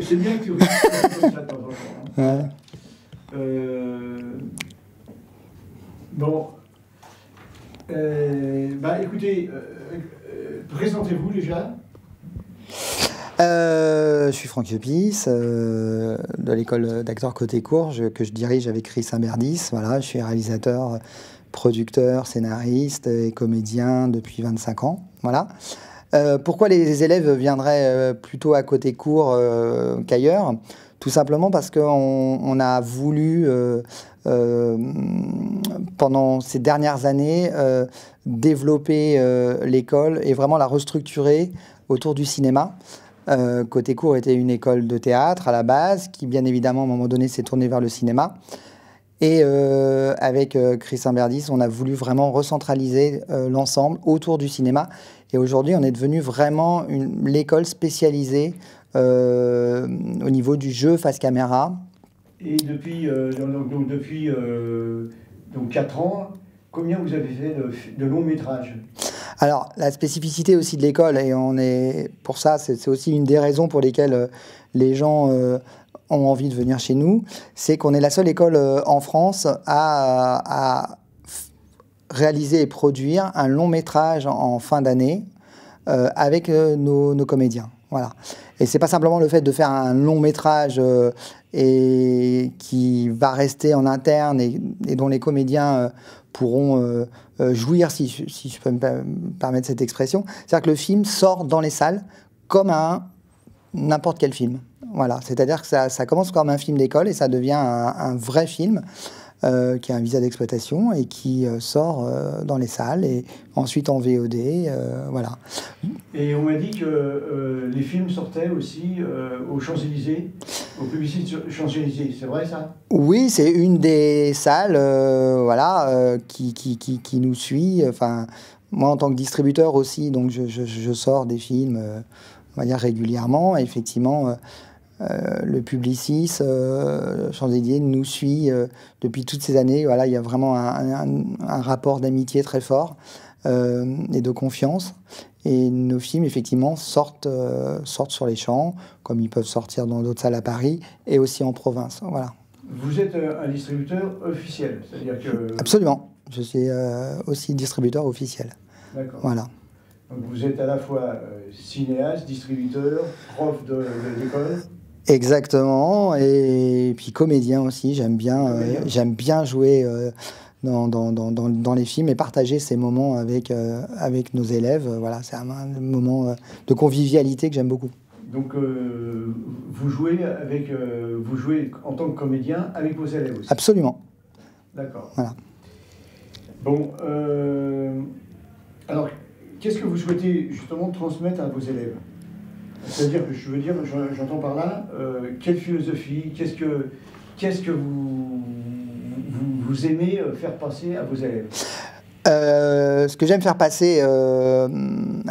C'est bien que tu réfléchisses comme ça de temps en temps, hein. Ouais. Bon, écoutez, présentez-vous déjà. Je suis Franck Yepis, de l'école d'acteurs Côté-Court, que je dirige avec Chris Imberdis. Voilà, je suis réalisateur, producteur, scénariste et comédien depuis 25 ans. Voilà. Pourquoi les élèves viendraient plutôt à Côté-Court qu'ailleurs? Tout simplement parce qu'on a voulu, pendant ces dernières années, développer l'école et vraiment la restructurer autour du cinéma. Côté-Court était une école de théâtre à la base, qui bien évidemment à un moment donné s'est tournée vers le cinéma. Et avec Chris Imberdis, on a voulu vraiment recentraliser l'ensemble autour du cinéma. Et aujourd'hui, on est devenu vraiment l'école spécialisée au niveau du jeu face caméra. Et depuis 4 ans, combien vous avez fait de longs métrages? Alors, la spécificité aussi de l'école, et pour ça, c'est aussi une des raisons pour lesquelles les gens ont envie de venir chez nous, c'est qu'on est la seule école en France à réaliser et produire un long métrage en fin d'année avec nos comédiens. Voilà. Et c'est pas simplement le fait de faire un long métrage et qui va rester en interne et dont les comédiens pourront jouir, si je peux me permettre cette expression. C'est-à-dire que le film sort dans les salles comme n'importe quel film. Voilà. C'est-à-dire que ça commence comme un film d'école et ça devient un vrai film qui a un visa d'exploitation et qui sort dans les salles et ensuite en VOD. Voilà. Et on m'a dit que les films sortaient aussi aux Champs-Élysées, aux publicités Champs-Élysées. C'est vrai ça? Oui, c'est une des salles qui nous suit. Enfin, moi, en tant que distributeur aussi, donc je sors des films on va dire régulièrement. Et effectivement, le Publicis Champs-Élysées nous suit depuis toutes ces années. Voilà, il y a vraiment un rapport d'amitié très fort et de confiance. Et nos films, effectivement, sortent sur les champs, comme ils peuvent sortir dans d'autres salles à Paris et aussi en province. Voilà. Vous êtes un distributeur officiel, c'est-à-dire que... Absolument. Je suis aussi distributeur officiel. D'accord. Voilà. Donc vous êtes à la fois cinéaste, distributeur, prof d'école. Exactement. Et puis comédien aussi. J'aime bien jouer dans les films et partager ces moments avec nos élèves. Voilà, c'est un moment de convivialité que j'aime beaucoup. Donc vous jouez en tant que comédien avec vos élèves aussi? Absolument. D'accord. Voilà. Bon, alors qu'est-ce que vous souhaitez justement transmettre à vos élèves? C'est-à-dire que j'entends par là, quelle philosophie, qu'est-ce que vous aimez faire passer à vos élèves? Ce que j'aime faire passer à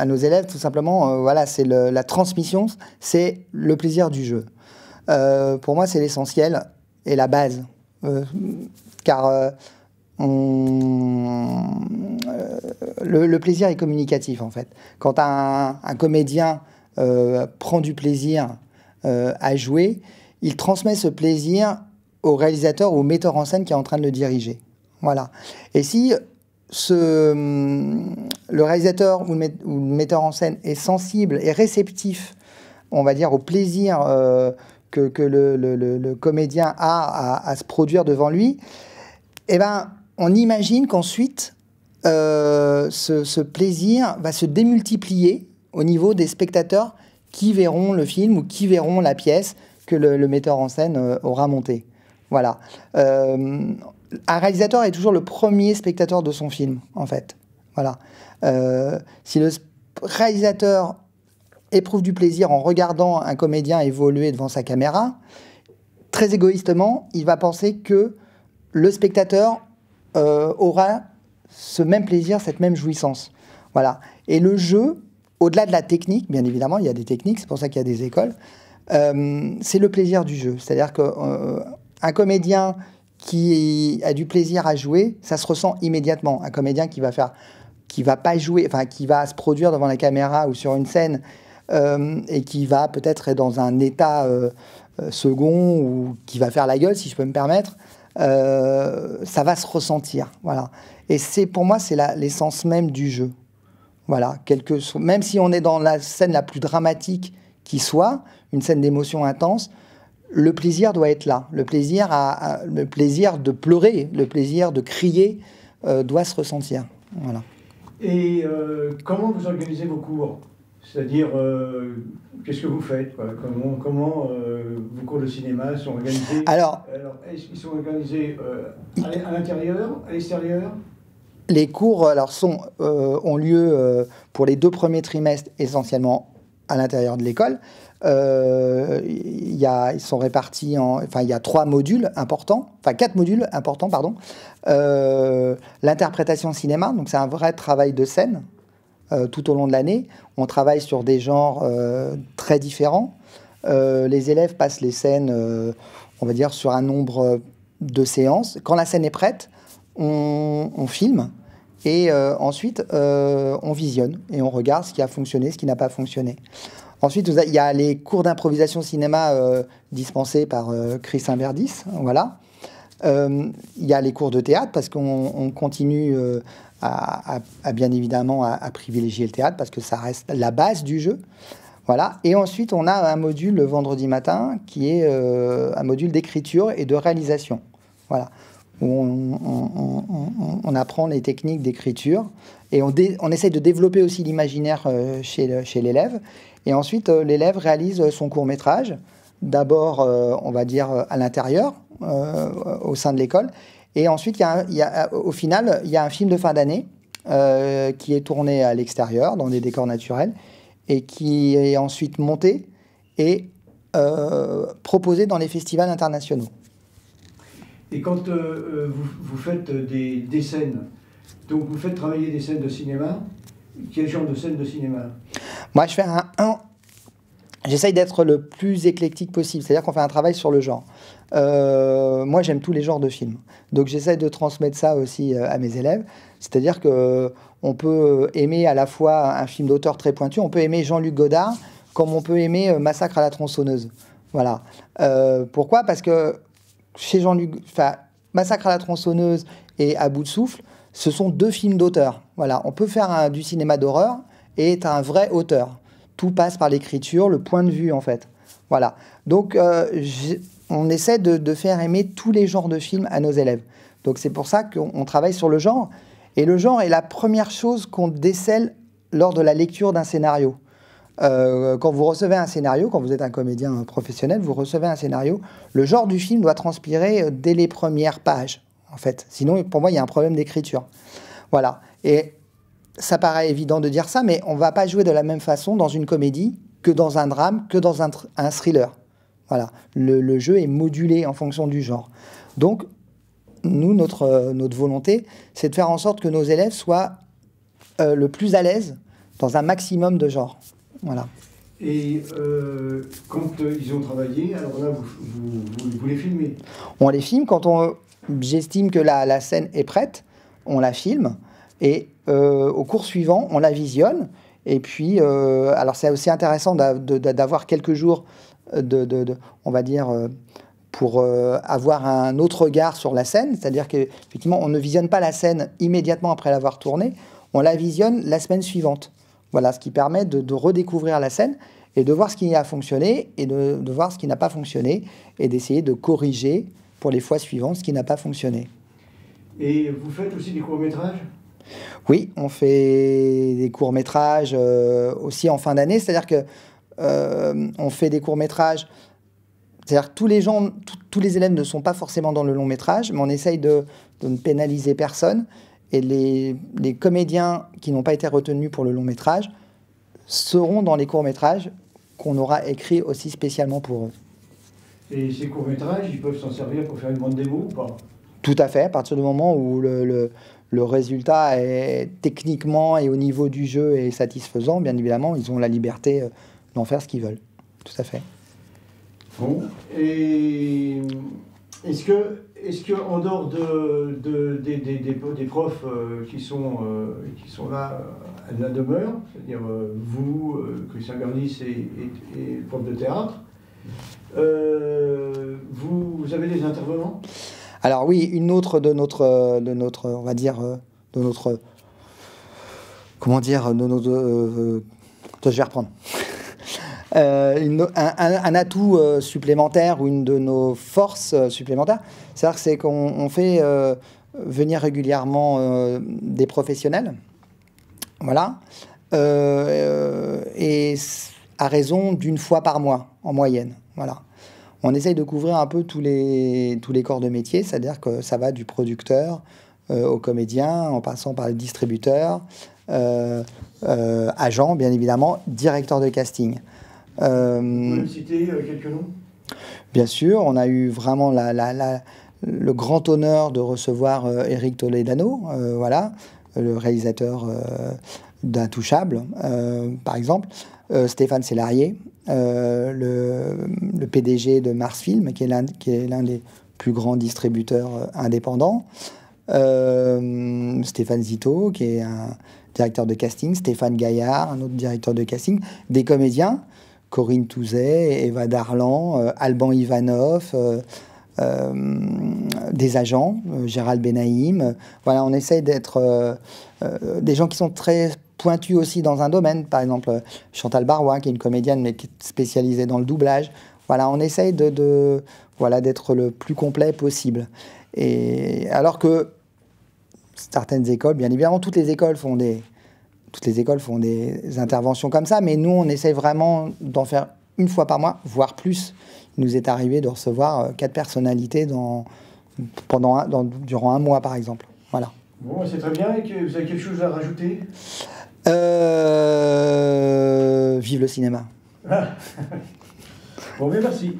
nos élèves, tout simplement, voilà, c'est la transmission, c'est le plaisir du jeu. Pour moi, c'est l'essentiel et la base. Car le plaisir est communicatif, en fait. Quand un comédien prend du plaisir à jouer, il transmet ce plaisir au réalisateur ou au metteur en scène qui est en train de le diriger. Voilà. Et si le réalisateur ou le metteur en scène est sensible et réceptif, on va dire, au plaisir que le comédien a à se produire devant lui, eh ben, on imagine qu'ensuite, ce plaisir va se démultiplier au niveau des spectateurs qui verront le film ou qui verront la pièce que le metteur en scène aura montée. Voilà. Un réalisateur est toujours le premier spectateur de son film, en fait. Voilà. Si le réalisateur éprouve du plaisir en regardant un comédien évoluer devant sa caméra, très égoïstement, il va penser que le spectateur aura ce même plaisir, cette même jouissance. Voilà. Et le jeu, au-delà de la technique, bien évidemment, il y a des techniques, c'est pour ça qu'il y a des écoles, c'est le plaisir du jeu. C'est-à-dire qu'un comédien qui a du plaisir à jouer, ça se ressent immédiatement. Un comédien qui va pas jouer, enfin qui va se produire devant la caméra ou sur une scène et qui va peut-être être dans un état second ou qui va faire la gueule, si je peux me permettre, ça va se ressentir. Voilà. Et pour moi, c'est l'essence même du jeu. Voilà. Même si on est dans la scène la plus dramatique qui soit, une scène d'émotion intense, le plaisir doit être là. Le plaisir de pleurer, le plaisir de crier doit se ressentir. Voilà. Et comment vous organisez vos cours? C'est-à-dire, qu'est-ce que vous faites, quoi? Comment vos cours de cinéma sont organisés? Alors, est-ce qu'ils sont organisés à l'intérieur, à l'extérieur? Les cours ont lieu pour les 2 premiers trimestres essentiellement à l'intérieur de l'école. Ils sont répartis il y a 3 modules importants, 4 modules importants, pardon. L'interprétation cinéma, donc c'est un vrai travail de scène tout au long de l'année. On travaille sur des genres très différents. Les élèves passent les scènes, on va dire, sur un nombre de séances. Quand la scène est prête, on filme et ensuite on visionne et on regarde ce qui a fonctionné, ce qui n'a pas fonctionné. Ensuite, il y a les cours d'improvisation cinéma dispensés par Chris Inverdis, voilà. Il y a les cours de théâtre, parce qu'on continue à bien évidemment à privilégier le théâtre, parce que ça reste la base du jeu. Voilà. Et ensuite, on a un module le vendredi matin, qui est un module d'écriture et de réalisation. Voilà. Où on apprend les techniques d'écriture, et on essaye de développer aussi l'imaginaire chez l'élève. Et ensuite, l'élève réalise son court-métrage, d'abord, on va dire, à l'intérieur, au sein de l'école. Et ensuite, au final, il y a un film de fin d'année qui est tourné à l'extérieur, dans des décors naturels, et qui est ensuite monté et proposé dans les festivals internationaux. Et quand vous faites des scènes, donc vous faites travailler des scènes de cinéma, quel genre de scènes de cinéma? Moi, je fais j'essaye d'être le plus éclectique possible, c'est-à-dire qu'on fait un travail sur le genre. Moi, j'aime tous les genres de films, donc j'essaye de transmettre ça aussi à mes élèves. C'est-à-dire qu'on peut aimer à la fois un film d'auteur très pointu, on peut aimer Jean-Luc Godard, comme on peut aimer Massacre à la tronçonneuse. Voilà. Pourquoi? Parce que chez Jean-Luc, Massacre à la tronçonneuse et À bout de souffle, ce sont 2 films d'auteur. Voilà. On peut faire du cinéma d'horreur et être un vrai auteur. Tout passe par l'écriture, le point de vue, en fait. Voilà. Donc, on essaie de faire aimer tous les genres de films à nos élèves. Donc, c'est pour ça qu'on travaille sur le genre. Et le genre est la première chose qu'on décèle lors de la lecture d'un scénario. Quand vous recevez un scénario, quand vous êtes un comédien professionnel, vous recevez un scénario, le genre du film doit transpirer dès les premières pages, en fait. Sinon, pour moi, il y a un problème d'écriture. Voilà. Et ça paraît évident de dire ça, mais on ne va pas jouer de la même façon dans une comédie que dans un drame, que dans un thriller. Voilà. Le jeu est modulé en fonction du genre. Donc, nous, notre volonté, c'est de faire en sorte que nos élèves soient le plus à l'aise dans un maximum de genres. Voilà. Et quand ils ont travaillé, alors là, vous les filmez? On les filme quand j'estime que la scène est prête, on la filme, et au cours suivant, on la visionne. Et puis, alors c'est aussi intéressant d'avoir quelques jours on va dire, pour avoir un autre regard sur la scène. C'est-à-dire qu'effectivement, on ne visionne pas la scène immédiatement après l'avoir tournée, on la visionne la semaine suivante. Voilà, ce qui permet de redécouvrir la scène et de voir ce qui a fonctionné et de voir ce qui n'a pas fonctionné et d'essayer de corriger pour les fois suivantes ce qui n'a pas fonctionné. Et vous faites aussi des courts-métrages? Oui, on fait des courts-métrages aussi en fin d'année, c'est-à-dire que on fait des courts-métrages, c'est-à-dire que tous les élèves ne sont pas forcément dans le long-métrage, mais on essaye de ne pénaliser personne. Et les comédiens qui n'ont pas été retenus pour le long-métrage seront dans les courts-métrages qu'on aura écrits aussi spécialement pour eux. Et ces courts-métrages, ils peuvent s'en servir pour faire une bande démo ou pas? Tout à fait, à partir du moment où le résultat est techniquement et au niveau du jeu est satisfaisant, bien évidemment, ils ont la liberté d'en faire ce qu'ils veulent. Tout à fait. Bon, et est-ce que est-ce qu'en dehors des profs qui sont là à la demeure, c'est-à-dire vous, Christian Gardis et prof de théâtre, vous avez des intervenants? Alors oui, une autre de notre on va dire, de notre, comment dire, de notre, je vais reprendre. Un atout supplémentaire ou une de nos forces supplémentaires, c'est qu'on fait venir régulièrement des professionnels, voilà, et à raison d'une fois par mois en moyenne, voilà. On essaye de couvrir un peu tous les corps de métier, c'est-à-dire que ça va du producteur au comédien, en passant par le distributeur, agent, bien évidemment, directeur de casting. Vous pouvez me citer quelques noms? Bien sûr, on a eu vraiment le grand honneur de recevoir Éric Toledano, voilà, le réalisateur d'Intouchable, par exemple, Stéphane Sélarié, le PDG de Mars Film, qui est l'un des plus grands distributeurs indépendants, Stéphane Zito, qui est un directeur de casting, Stéphane Gaillard, un autre directeur de casting, des comédiens, Corinne Touzet, Eva Darlan, Alban Ivanov, des agents, Gérald Benaïm. Voilà, on essaye d'être des gens qui sont très pointus aussi dans un domaine. Par exemple, Chantal Barois, qui est une comédienne, mais qui est spécialisée dans le doublage. Voilà, on essaye voilà, d'être le plus complet possible. Et alors que certaines écoles, bien évidemment, toutes les écoles font des interventions comme ça, mais nous, on essaie vraiment d'en faire une fois par mois, voire plus. Il nous est arrivé de recevoir 4 personnalités durant un mois, par exemple. Voilà. Bon, c'est très bien. Et que vous avez quelque chose à rajouter? Vive le cinéma. Bon, mais merci.